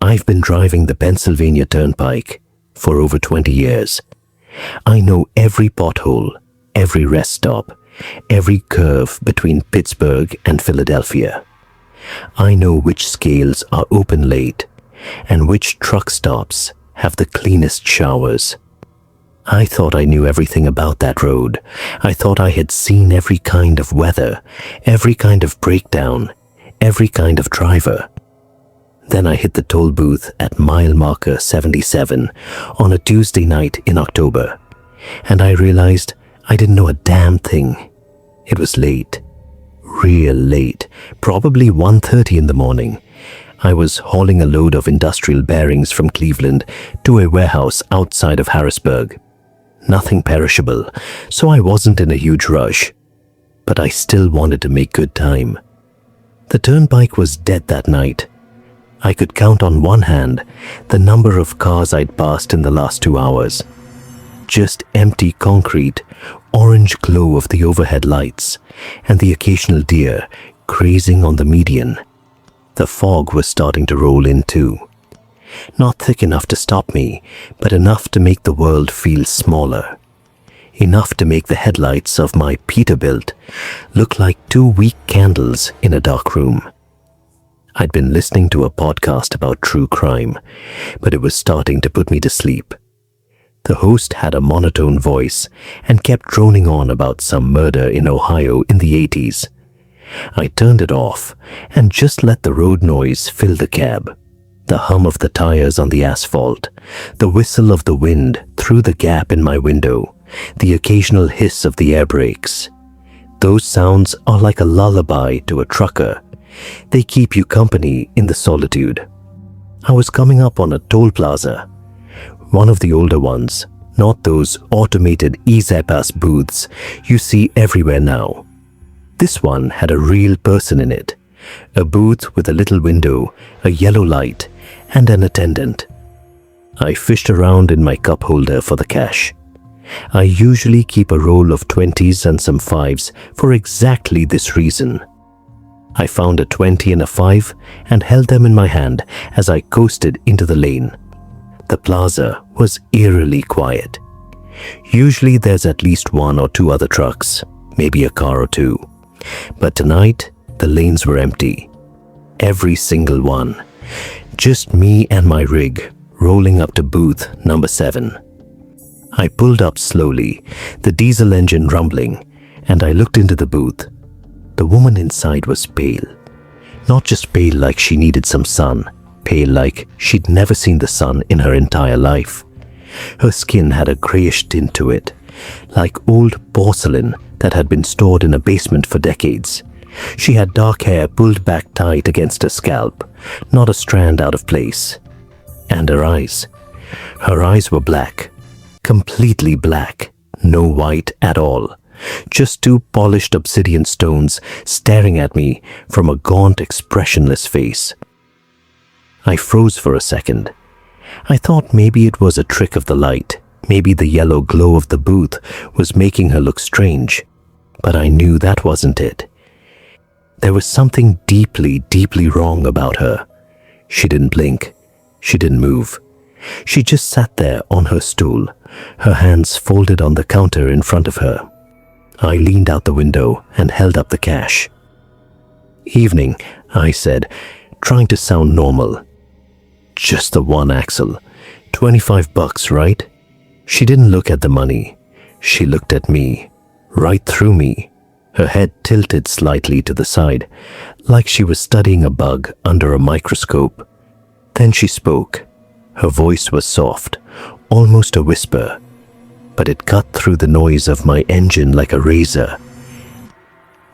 I've been driving the Pennsylvania Turnpike for over 20 years. I know every pothole, every rest stop, every curve between Pittsburgh and Philadelphia. I know which scales are open late and which truck stops have the cleanest showers. I thought I knew everything about that road. I thought I had seen every kind of weather, every kind of breakdown, every kind of driver. Then I hit the toll booth at mile marker 77 on a Tuesday night in October, and I realized I didn't know a damn thing. It was late, real late, probably 1:30 in the morning. I was hauling a load of industrial bearings from Cleveland to a warehouse outside of Harrisburg. Nothing perishable, so I wasn't in a huge rush, but I still wanted to make good time. The turnpike was dead that night. I could count on one hand the number of cars I'd passed in the last 2 hours. Just empty concrete, orange glow of the overhead lights, and the occasional deer grazing on the median. The fog was starting to roll in too. Not thick enough to stop me, but enough to make the world feel smaller. Enough to make the headlights of my Peterbilt look like 2 weak candles in a dark room. I'd been listening to a podcast about true crime, but it was starting to put me to sleep. The host had a monotone voice and kept droning on about some murder in Ohio in the 80s. I turned it off and just let the road noise fill the cab. The hum of the tires on the asphalt, the whistle of the wind through the gap in my window, the occasional hiss of the air brakes. Those sounds are like a lullaby to a trucker. They keep you company in the solitude. I was coming up on a toll plaza, one of the older ones, not those automated E-ZPass booths you see everywhere now. This one had a real person in it, a booth with a little window, a yellow light, and an attendant. I fished around in my cup holder for the cash. I usually keep a roll of 20s and some 5s for exactly this reason. I found a 20 and a 5 and held them in my hand as I coasted into the lane. The plaza was eerily quiet. Usually there's at least 1 or 2 other trucks, maybe a car or 2. But tonight, the lanes were empty. Every single one. Just me and my rig, rolling up to booth number 7. I pulled up slowly, the diesel engine rumbling, and I looked into the booth. The woman inside was pale. Not just pale like she needed some sun, pale like she'd never seen the sun in her entire life. Her skin had a grayish tint to it, like old porcelain that had been stored in a basement for decades. She had dark hair pulled back tight against her scalp, not a strand out of place. And her eyes were black, completely black, no white at all. Just 2 polished obsidian stones staring at me from a gaunt, expressionless face. I froze for a second. I thought maybe it was a trick of the light. Maybe the yellow glow of the booth was making her look strange. But I knew that wasn't it. There was something deeply, deeply wrong about her. She didn't blink. She didn't move. She just sat there on her stool, her hands folded on the counter in front of her. I leaned out the window and held up the cash. "Evening," I said, trying to sound normal. "Just the one axle. $25, right?" She didn't look at the money. She looked at me, right through me, her head tilted slightly to the side, like she was studying a bug under a microscope. Then she spoke. Her voice was soft, almost a whisper, but it cut through the noise of my engine like a razor.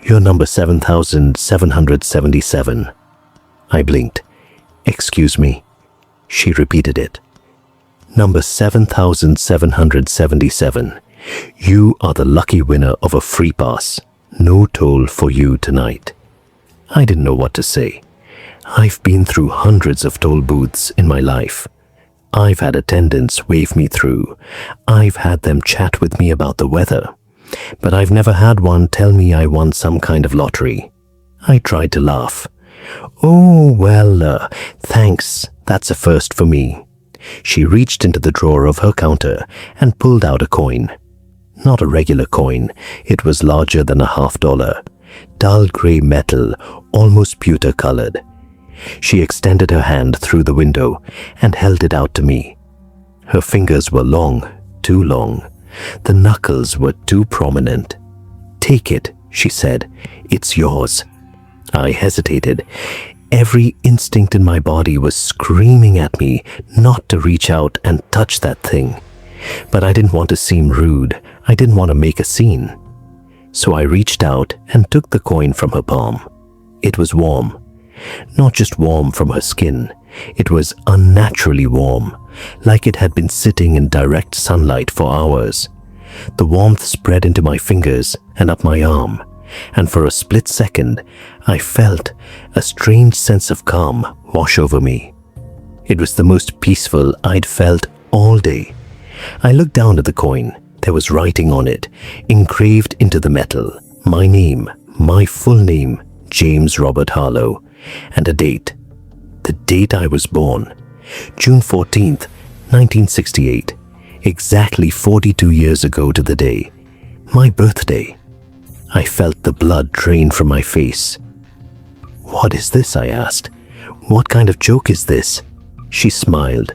"You're number 7777. I blinked. "Excuse me." She repeated it. "Number 7777. You are the lucky winner of a free pass. No toll for you tonight." I didn't know what to say. I've been through hundreds of toll booths in my life. I've had attendants wave me through. I've had them chat with me about the weather. But I've never had one tell me I won some kind of lottery. I tried to laugh. "Oh, well, thanks. That's a first for me." She reached into the drawer of her counter and pulled out a coin. Not a regular coin. It was larger than a $half, dull gray metal, almost pewter colored. She extended her hand through the window and held it out to me. Her fingers were long, too long. The knuckles were too prominent. "Take it," she said. "It's yours." I hesitated. Every instinct in my body was screaming at me not to reach out and touch that thing. But I didn't want to seem rude. I didn't want to make a scene. So I reached out and took the coin from her palm. It was warm. Not just warm from her skin. It was unnaturally warm, like it had been sitting in direct sunlight for hours. The warmth spread into my fingers and up my arm, and for a split second, I felt a strange sense of calm wash over me. It was the most peaceful I'd felt all day. I looked down at the coin. There was writing on it, engraved into the metal. My name, my full name, James Robert Harlow, and a date. The date I was born, June 14th, 1968, exactly 42 years ago to the day. My birthday. I felt the blood drain from my face. "What is this?" I asked. "What kind of joke is this?" She smiled.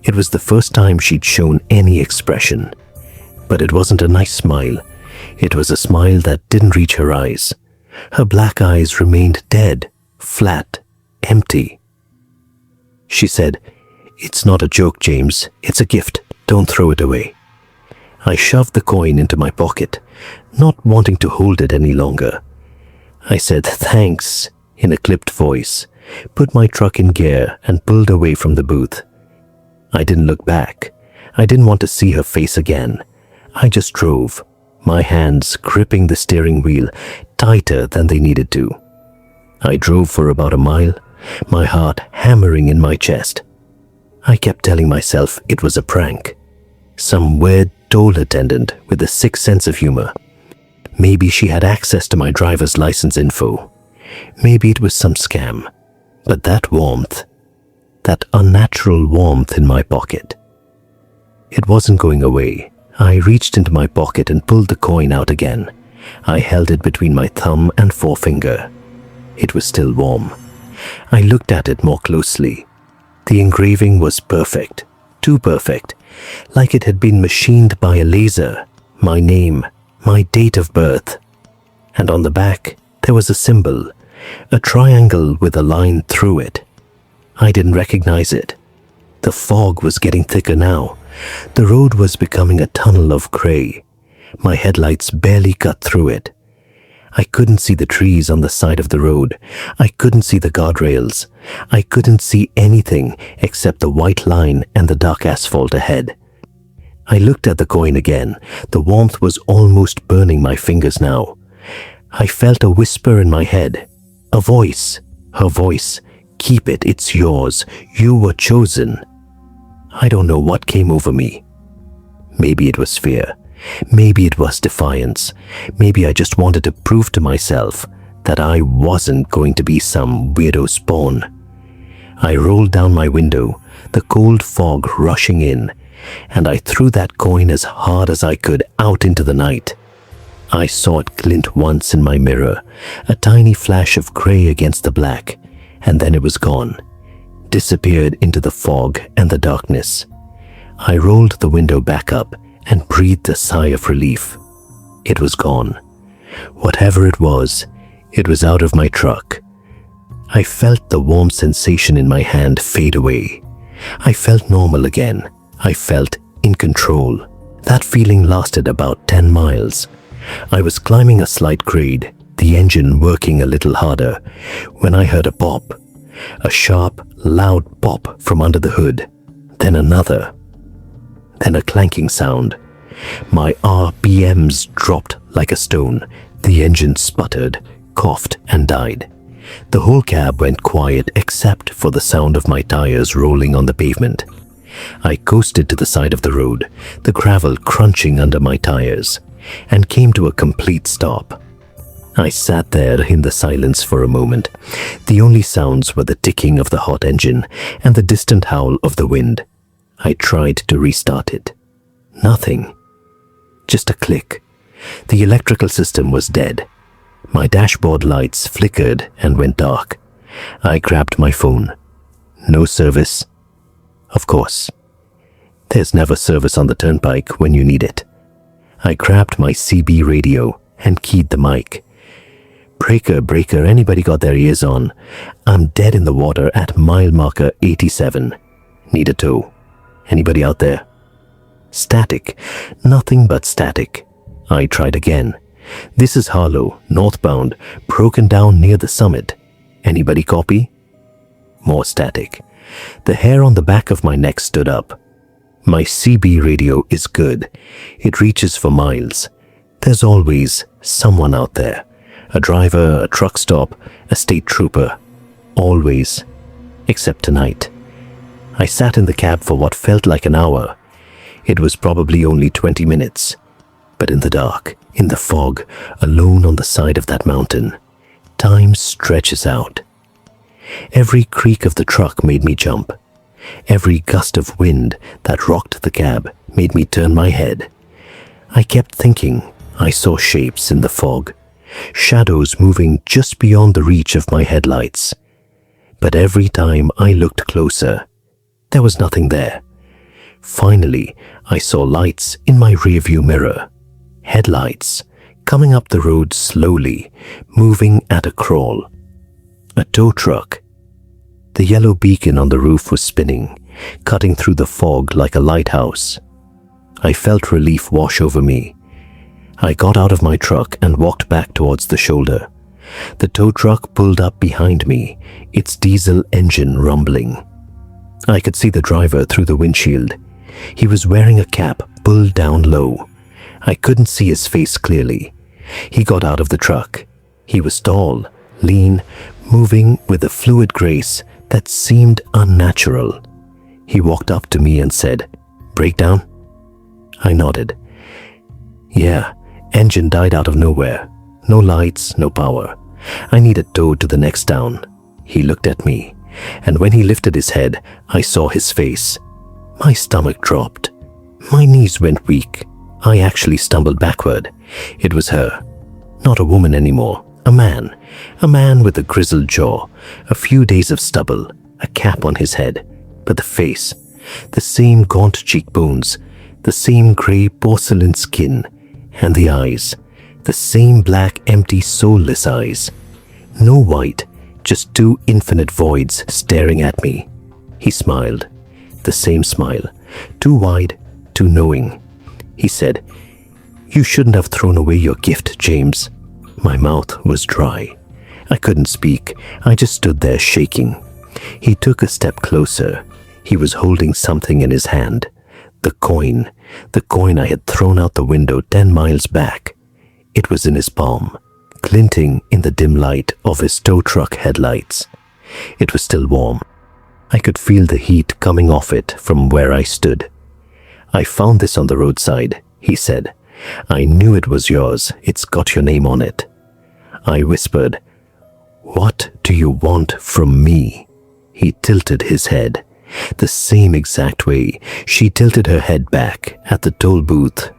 It was the first time she'd shown any expression. But it wasn't a nice smile. It was a smile that didn't reach her eyes. Her black eyes remained dead, flat, empty. She said, "It's not a joke, James. It's a gift. Don't throw it away." I shoved the coin into my pocket, not wanting to hold it any longer. I said thanks in a clipped voice, put my truck in gear, and pulled away from the booth. I didn't look back. I didn't want to see her face again. I just drove, my hands gripping the steering wheel tighter than they needed to. I drove for about a mile, my heart hammering in my chest. I kept telling myself it was a prank. Some weird toll attendant with a sick sense of humor. Maybe she had access to my driver's license info. Maybe it was some scam. But that warmth, that unnatural warmth in my pocket, it wasn't going away. I reached into my pocket and pulled the coin out again. I held it between my thumb and forefinger. It was still warm. I looked at it more closely. The engraving was perfect, too perfect, like it had been machined by a laser. My name, my date of birth. And on the back, there was a symbol, a triangle with a line through it. I didn't recognize it. The fog was getting thicker now. The road was becoming a tunnel of gray. My headlights barely cut through it. I couldn't see the trees on the side of the road. I couldn't see the guardrails. I couldn't see anything except the white line and the dark asphalt ahead. I looked at the coin again. The warmth was almost burning my fingers now. I felt a whisper in my head. A voice. Her voice. "Keep it. It's yours. You were chosen." I don't know what came over me. Maybe it was fear. Maybe it was defiance. Maybe I just wanted to prove to myself that I wasn't going to be some weirdo spawn. I rolled down my window, the cold fog rushing in, and I threw that coin as hard as I could out into the night. I saw it glint once in my mirror, a tiny flash of gray against the black, and then it was gone, disappeared into the fog and the darkness. I rolled the window back up and breathed a sigh of relief. It was gone. Whatever it was out of my truck. I felt the warm sensation in my hand fade away. I felt normal again. I felt in control. That feeling lasted about 10 miles. I was climbing a slight grade, the engine working a little harder, when I heard a pop. A sharp, loud pop from under the hood. Then another. Then a clanking sound. My RPMs dropped like a stone. The engine sputtered, coughed, and died. The whole cab went quiet except for the sound of my tires rolling on the pavement. I coasted to the side of the road, the gravel crunching under my tires, and came to a complete stop. I sat there in the silence for a moment. The only sounds were the ticking of the hot engine and the distant howl of the wind. I tried to restart it. Nothing. Just a click. The electrical system was dead. My dashboard lights flickered and went dark. I grabbed my phone. No service. Of course. There's never service on the turnpike when you need it. I grabbed my CB radio and keyed the mic. Breaker, breaker, anybody got their ears on? I'm dead in the water at mile marker 87. Need a tow. Anybody out there? Static. Nothing but static. I tried again. This is Harlow, northbound, broken down near the summit. Anybody copy? More static. The hair on the back of my neck stood up. My CB radio is good. It reaches for miles. There's always someone out there. A driver, a truck stop, a state trooper. Always. Except tonight. I sat in the cab for what felt like an hour. It was probably only 20 minutes. But in the dark, in the fog, alone on the side of that mountain, time stretches out. Every creak of the truck made me jump. Every gust of wind that rocked the cab made me turn my head. I kept thinking I saw shapes in the fog, shadows moving just beyond the reach of my headlights. But every time I looked closer, there was nothing there. Finally, I saw lights in my rearview mirror. Headlights, coming up the road slowly, moving at a crawl. A tow truck. The yellow beacon on the roof was spinning, cutting through the fog like a lighthouse. I felt relief wash over me. I got out of my truck and walked back towards the shoulder. The tow truck pulled up behind me, its diesel engine rumbling. I could see the driver through the windshield. He was wearing a cap pulled down low. I couldn't see his face clearly. He got out of the truck. He was tall, lean, moving with a fluid grace that seemed unnatural. He walked up to me and said, "Breakdown?" I nodded. Yeah, engine died out of nowhere. No lights, no power. I needed towed to the next town. He looked at me, and when he lifted his head, I saw his face. My stomach dropped. My knees went weak. I actually stumbled backward. It was her. Not a woman anymore. A man. A man with a grizzled jaw, a few days of stubble, a cap on his head. But the face, the same gaunt cheekbones, the same grey porcelain skin, and the eyes, the same black, empty, soulless eyes. No white, just two infinite voids staring at me. He smiled. The same smile. Too wide, too knowing. He said, "You shouldn't have thrown away your gift, James." My mouth was dry. I couldn't speak. I just stood there shaking. He took a step closer. He was holding something in his hand. The coin I had thrown out the window 10 miles back. It was in his palm, glinting in the dim light of his tow truck headlights. It was still warm. I could feel the heat coming off it from where I stood. "I found this on the roadside," he said. "I knew it was yours. It's got your name on it." I whispered, "What do you want from me?" He tilted his head. The same exact way she tilted her head back at the toll booth.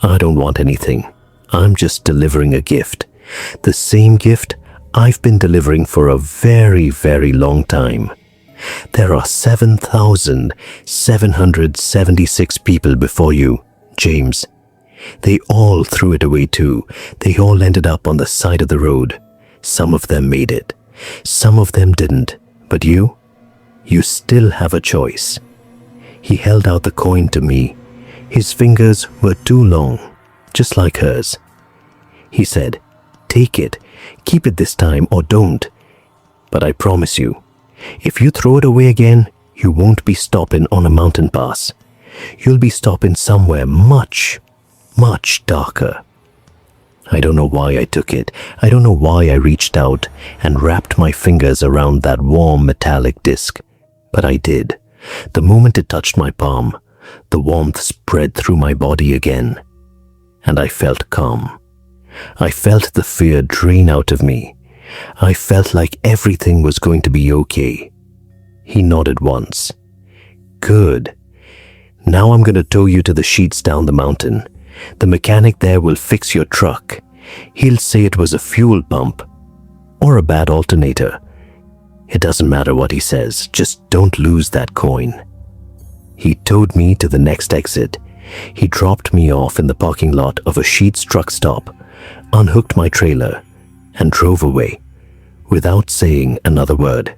"I don't want anything. I'm just delivering a gift. The same gift I've been delivering for a very, very long time. There are 7,776 people before you, James. They all threw it away too. They all ended up on the side of the road. Some of them made it. Some of them didn't. But you still have a choice." He held out the coin to me. His fingers were too long, just like hers. He said, "Take it. Keep it this time or don't. But I promise you, if you throw it away again, you won't be stopping on a mountain pass. You'll be stopping somewhere much, much darker." I don't know why I took it. I don't know why I reached out and wrapped my fingers around that warm metallic disc. But I did. The moment it touched my palm, the warmth spread through my body again. And I felt calm. I felt the fear drain out of me. I felt like everything was going to be okay. He nodded once. Good. Now I'm going to tow you to the sheets down the mountain. The mechanic there will fix your truck. He'll say it was a fuel pump or a bad alternator. It doesn't matter what he says, just don't lose that coin. He towed me to the next exit. He dropped me off in the parking lot of a Sheetz truck stop, unhooked my trailer, and drove away without saying another word.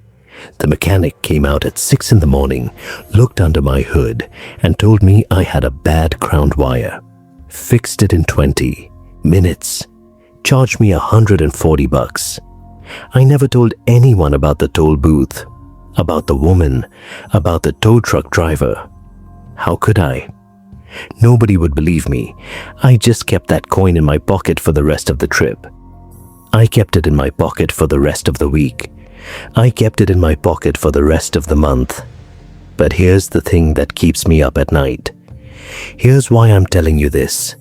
The mechanic came out at 6 in the morning, looked under my hood, and told me I had a bad crowned wire. Fixed it in 20 minutes. Charged me $140. I never told anyone about the toll booth, about the woman, about the tow truck driver. How could I? Nobody would believe me. I just kept that coin in my pocket for the rest of the trip. I kept it in my pocket for the rest of the week. I kept it in my pocket for the rest of the month. But here's the thing that keeps me up at night. Here's why I'm telling you this.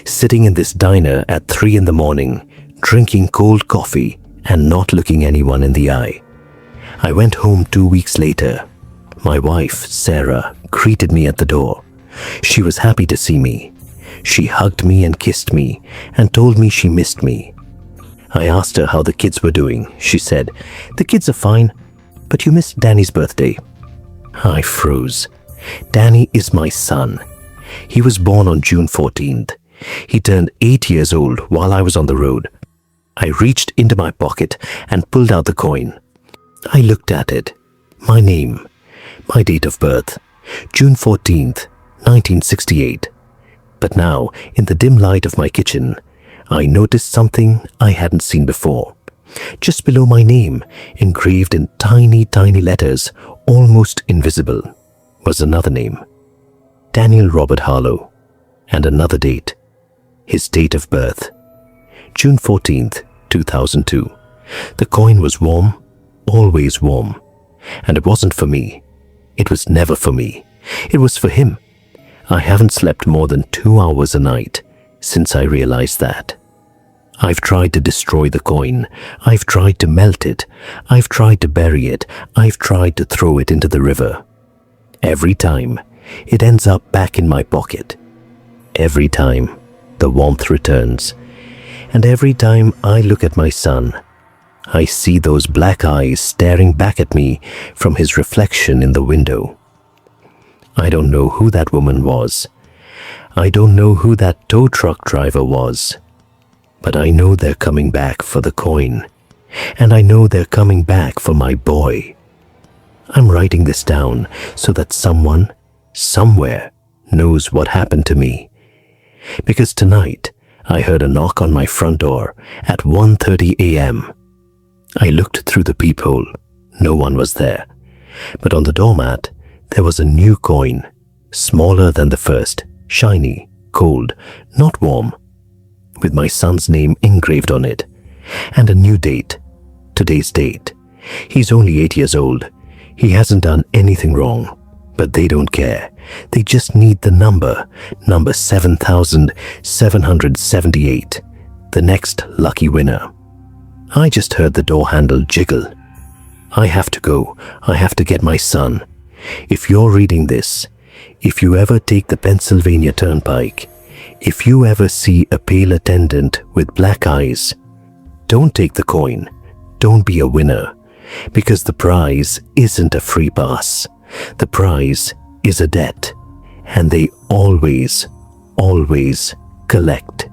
Sitting in this diner at 3 in the morning, drinking cold coffee and not looking anyone in the eye. I went home 2 weeks later. My wife, Sarah, greeted me at the door. She was happy to see me. She hugged me and kissed me and told me she missed me. I asked her how the kids were doing. She said, "The kids are fine, but you missed Danny's birthday." I froze. Danny is my son. He was born on June 14th. He turned 8 years old while I was on the road. I reached into my pocket and pulled out the coin. I looked at it. My name, my date of birth, June 14th, 1968. But now, in the dim light of my kitchen, I noticed something I hadn't seen before. Just below my name, engraved in tiny, tiny letters, almost invisible, was another name. Daniel Robert Harlow. And another date. His date of birth. June 14th, 2002. The coin was warm, always warm. And it wasn't for me. It was never for me. It was for him. I haven't slept more than 2 hours a night since I realized that. I've tried to destroy the coin. I've tried to melt it. I've tried to bury it. I've tried to throw it into the river. Every time, it ends up back in my pocket. Every time, the warmth returns. And every time I look at my son, I see those black eyes staring back at me from his reflection in the window. I don't know who that woman was. I don't know who that tow truck driver was. But I know they're coming back for the coin. And I know they're coming back for my boy. I'm writing this down so that someone, somewhere, knows what happened to me. Because tonight, I heard a knock on my front door at 1:30 a.m. I looked through the peephole. No one was there. But on the doormat, there was a new coin, smaller than the first, shiny, cold, not warm, with my son's name engraved on it, and a new date, today's date. He's only 8 years old. He hasn't done anything wrong, but they don't care. They just need the number 7,778, the next lucky winner. I just heard the door handle jiggle. I have to go. I have to get my son. If you're reading this, if you ever take the Pennsylvania Turnpike, if you ever see a pale attendant with black eyes, don't take the coin. Don't be a winner, because the prize isn't a free pass. The prize is a debt, and they always, always collect.